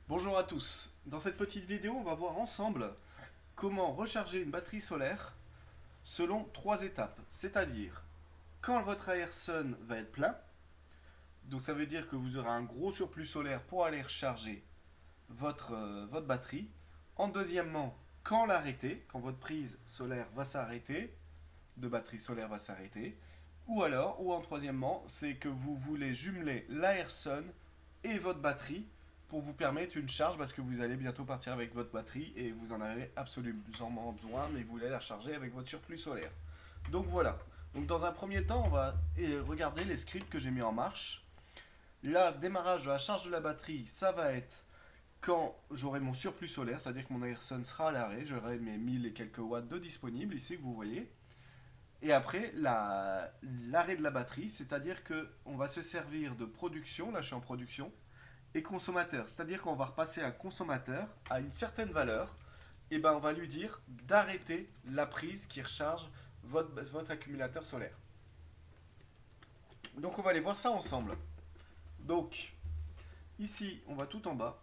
Bonjour à tous. Dans cette petite vidéo, on va voir ensemble comment recharger une batterie solaire selon trois étapes. C'est-à-dire, quand votre Airsun va être plein, donc ça veut dire que vous aurez un gros surplus solaire pour aller recharger votre batterie. En deuxièmement, quand l'arrêter, quand votre prise solaire va s'arrêter, de batterie solaire va s'arrêter. Ou en troisièmement, c'est que vous voulez jumeler l'Airsun et votre batterie pour vous permettre une charge parce que vous allez bientôt partir avec votre batterie et vous en avez absolument besoin, mais vous voulez la charger avec votre surplus solaire. Donc voilà. Donc dans un premier temps, on va regarder les scripts que j'ai mis en marche. Là, démarrage de la charge de la batterie, ça va être quand j'aurai mon surplus solaire, c'est-à-dire que mon Airsun sera à l'arrêt, j'aurai mes 1000 et quelques watts de disponibles ici que vous voyez. Et après, l'arrêt de la batterie, c'est-à-dire qu'on va se servir de production, là je suis en production, et consommateur. C'est-à-dire qu'on va repasser un consommateur à une certaine valeur, et ben on va lui dire d'arrêter la prise qui recharge votre accumulateur solaire. Donc on va aller voir ça ensemble. Donc ici, on va tout en bas,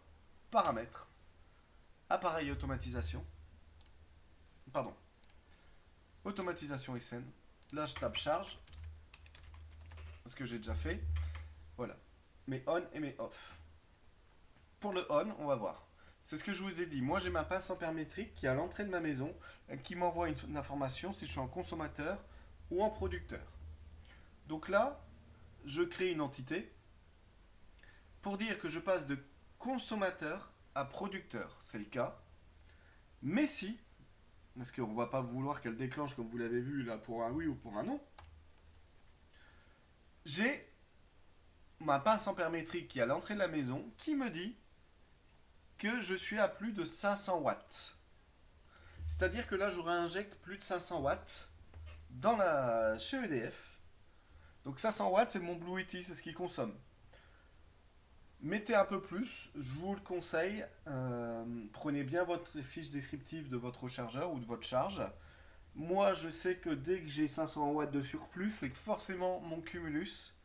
paramètres, appareil automatisation, pardon, automatisation SN. Là je tape charge, parce que j'ai déjà fait. Voilà. Mes on et mes off. Pour le on, on va voir. C'est ce que je vous ai dit. Moi, j'ai ma pince ampère-métrique qui est à l'entrée de ma maison, qui m'envoie une information si je suis en consommateur ou en producteur. Donc là, je crée une entité pour dire que je passe de consommateur à producteur. C'est le cas. Mais si, parce qu'on ne va pas vouloir qu'elle déclenche comme vous l'avez vu là pour un oui ou pour un non, j'ai ma pince ampère-métrique qui est à l'entrée de la maison qui me dit que je suis à plus de 500 watts. C'est-à-dire que là, j'aurai injecté plus de 500 watts chez EDF. Donc 500 watts, c'est mon Blue Yeti, c'est ce qu'il consomme. Mettez un peu plus, je vous le conseille. Prenez bien votre fiche descriptive de votre rechargeur ou de votre charge. Moi, je sais que dès que j'ai 500 watts de surplus, c'est que forcément mon cumulus,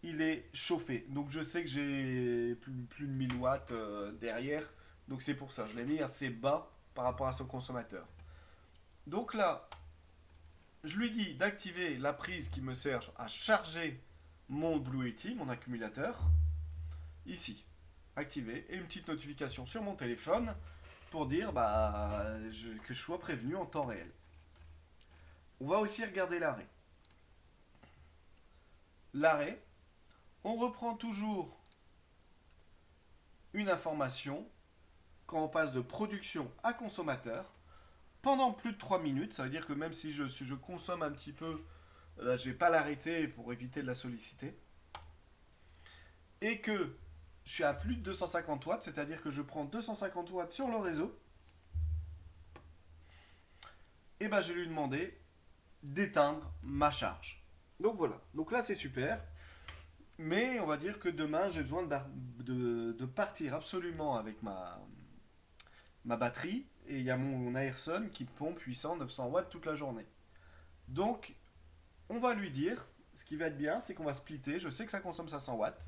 il est chauffé. Donc je sais que j'ai plus de 1000 watts derrière. Donc c'est pour ça, je l'ai mis assez bas par rapport à son consommateur. Donc là, je lui dis d'activer la prise qui me sert à charger mon Blue Yeti, mon accumulateur, ici. Activer et une petite notification sur mon téléphone pour dire que je sois prévenu en temps réel. On va aussi regarder l'arrêt. L'arrêt, on reprend toujours une information quand on passe de production à consommateur pendant plus de 3 minutes. Ça veut dire que même si je consomme un petit peu, là, je ne vais pas l'arrêter pour éviter de la solliciter. Et que je suis à plus de 250 watts, c'est-à-dire que je prends 250 watts sur le réseau, et ben je vais lui demander d'éteindre ma charge. Donc voilà. Donc là c'est super. Mais on va dire que demain j'ai besoin de partir absolument avec ma batterie. Et il y a mon Airsun qui pompe puissant 900 watts toute la journée. Donc on va lui dire, ce qui va être bien, c'est qu'on va splitter. Je sais que ça consomme 500 watts.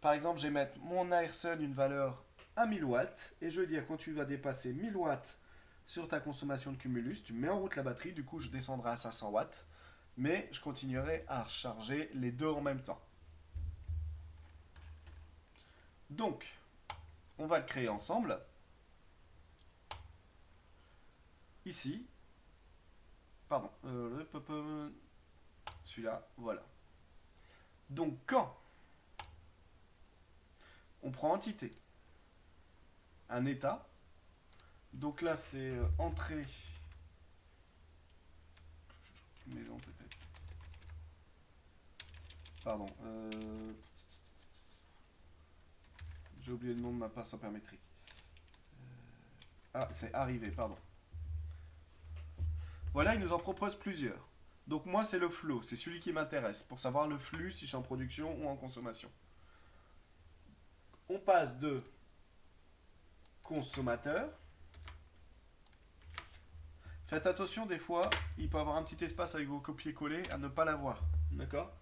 Par exemple, je vais mettre mon Airsun une valeur à 1000 watts. Et je vais dire, quand tu vas dépasser 1000 watts sur ta consommation de cumulus, tu mets en route la batterie. Du coup, je descendrai à 500 watts. Mais je continuerai à recharger les deux en même temps. Donc, on va le créer ensemble. Ici. Pardon. Celui-là, voilà. Donc, quand on prend entité, un état, donc là c'est entrée, maison peut-être, pardon, j'ai oublié le nom de ma passe en permétrique. Ah, c'est arrivé, pardon. Voilà, il nous en propose plusieurs. Donc moi c'est le flow, c'est celui qui m'intéresse, pour savoir le flux si je suis en production ou en consommation. On passe de consommateur. Faites attention, des fois, il peut y avoir un petit espace avec vos copier-coller à ne pas l'avoir. D'accord?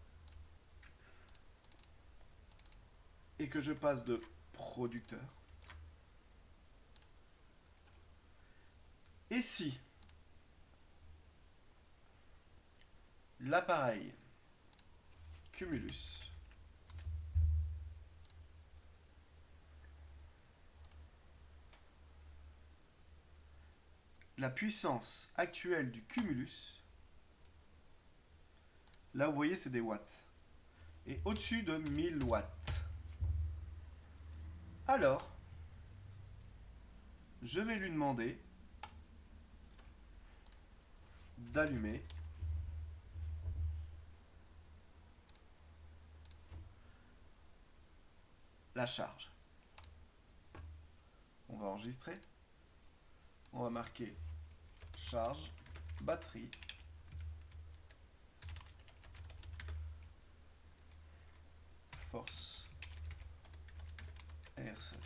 Et que je passe de producteur. Et si l'appareil Cumulus la puissance actuelle du Cumulus, là vous voyez c'est des watts, est au-dessus de 1000 watts, alors je vais lui demander d'allumer la charge. On va enregistrer. On va marquer charge, batterie, force, Ayrson.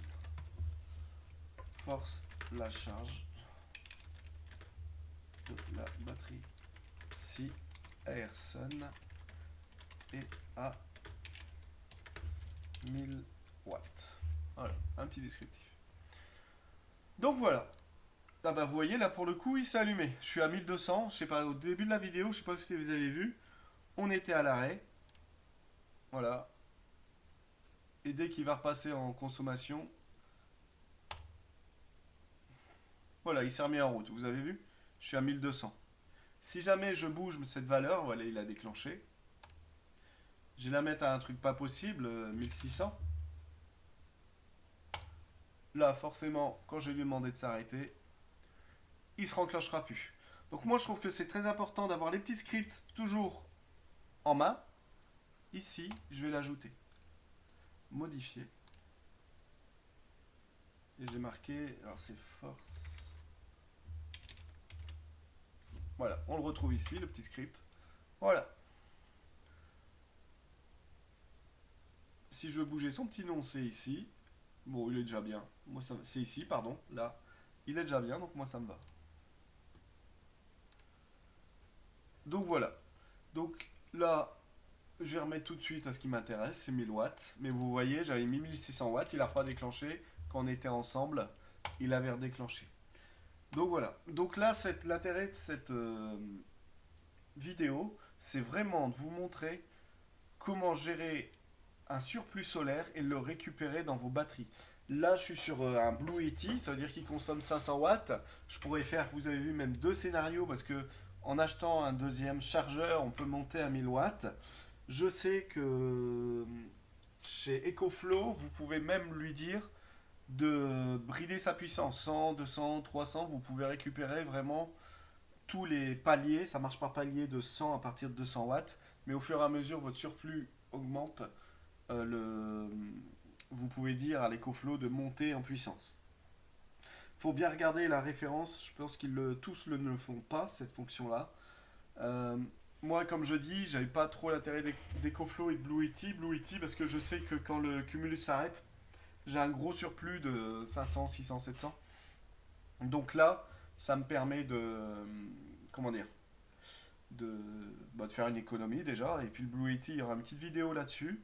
Force la charge de la batterie si Ayrson est à 1000 watts. Voilà, un petit descriptif. Donc voilà. Ah bah vous voyez là pour le coup il s'est allumé. Je suis à 1200, je sais pas, au début de la vidéo, je sais pas si vous avez vu, on était à l'arrêt. Voilà. Et dès qu'il va repasser en consommation, voilà, il s'est remis en route. Vous avez vu? Je suis à 1200. Si jamais je bouge cette valeur, voilà, il a déclenché. Je vais la mettre à un truc pas possible, 1600. Là, forcément, quand je vais lui demander de s'arrêter, il se renclenchera plus. Donc moi, je trouve que c'est très important d'avoir les petits scripts toujours en main. Ici, je vais l'ajouter. Modifier. Et j'ai marqué, alors c'est force. Voilà, on le retrouve ici, le petit script. Voilà. Si je veux bouger son petit nom, c'est ici. Bon, il est déjà bien. Moi, c'est ici, pardon. Là, il est déjà bien, donc moi, ça me va. Donc voilà. Donc là, je vais remettre tout de suite à ce qui m'intéresse, c'est 1000 watts. Mais vous voyez, j'avais mis 1600 watts, il n'a pas déclenché. Quand on était ensemble, il avait redéclenché. Donc voilà. Donc là, l'intérêt de cette vidéo, c'est vraiment de vous montrer comment gérer un surplus solaire et le récupérer dans vos batteries. Là, je suis sur un Blue Yeti, ça veut dire qu'il consomme 500 watts. Je pourrais faire, vous avez vu, même deux scénarios parce que en achetant un deuxième chargeur, on peut monter à 1000 watts. Je sais que chez EcoFlow, vous pouvez même lui dire de brider sa puissance. 100, 200, 300, vous pouvez récupérer vraiment tous les paliers. Ça marche par palier de 100 à partir de 200 watts. Mais au fur et à mesure, votre surplus augmente. Vous pouvez dire à l'EcoFlow de monter en puissance. Il faut bien regarder la référence. Je pense qu'ils tous ne le font pas, cette fonction-là. Euh, Moi, comme je dis, j'avais pas trop l'intérêt d'EcoFlow et de Blue Yeti. Blue Yeti, parce que je sais que quand le cumulus s'arrête, j'ai un gros surplus de 500, 600, 700. Donc là, ça me permet de. Comment dire de faire une économie déjà. Et puis le Blue Yeti, il y aura une petite vidéo là-dessus.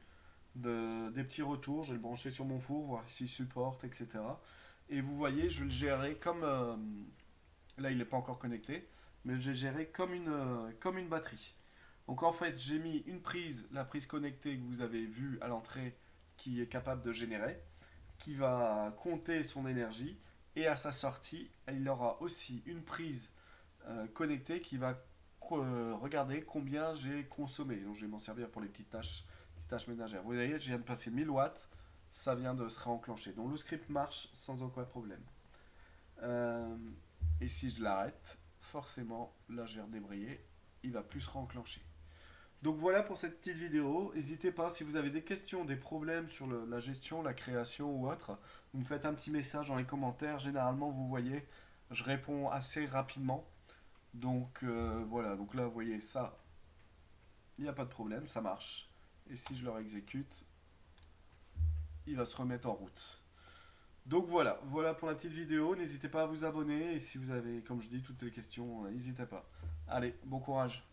Des petits retours. Je vais le brancher sur mon four, voir s'il supporte, etc. Et vous voyez, je vais le gérer comme. Là, il n'est pas encore connecté, mais je vais le gérer comme une batterie. Donc en fait, j'ai mis une prise, la prise connectée que vous avez vue à l'entrée, qui est capable de générer, qui va compter son énergie, et à sa sortie, il aura aussi une prise connectée qui va regarder combien j'ai consommé. Donc je vais m'en servir pour les petites tâches ménagères. Vous voyez, je viens de passer 1000 watts, ça vient de se réenclencher. Donc le script marche sans aucun problème. Euh, et si je l'arrête, forcément, là j'ai redébrayé, il va plus se réenclencher. Donc voilà pour cette petite vidéo. N'hésitez pas, si vous avez des questions, des problèmes sur la gestion, la création ou autre, vous me faites un petit message dans les commentaires. Généralement, vous voyez, je réponds assez rapidement. Donc voilà, donc là, vous voyez, ça, il n'y a pas de problème, ça marche. Et si je le réexécute, il va se remettre en route. Donc voilà, voilà pour la petite vidéo. N'hésitez pas à vous abonner. Et si vous avez, comme je dis, toutes les questions, n'hésitez pas. Allez, bon courage.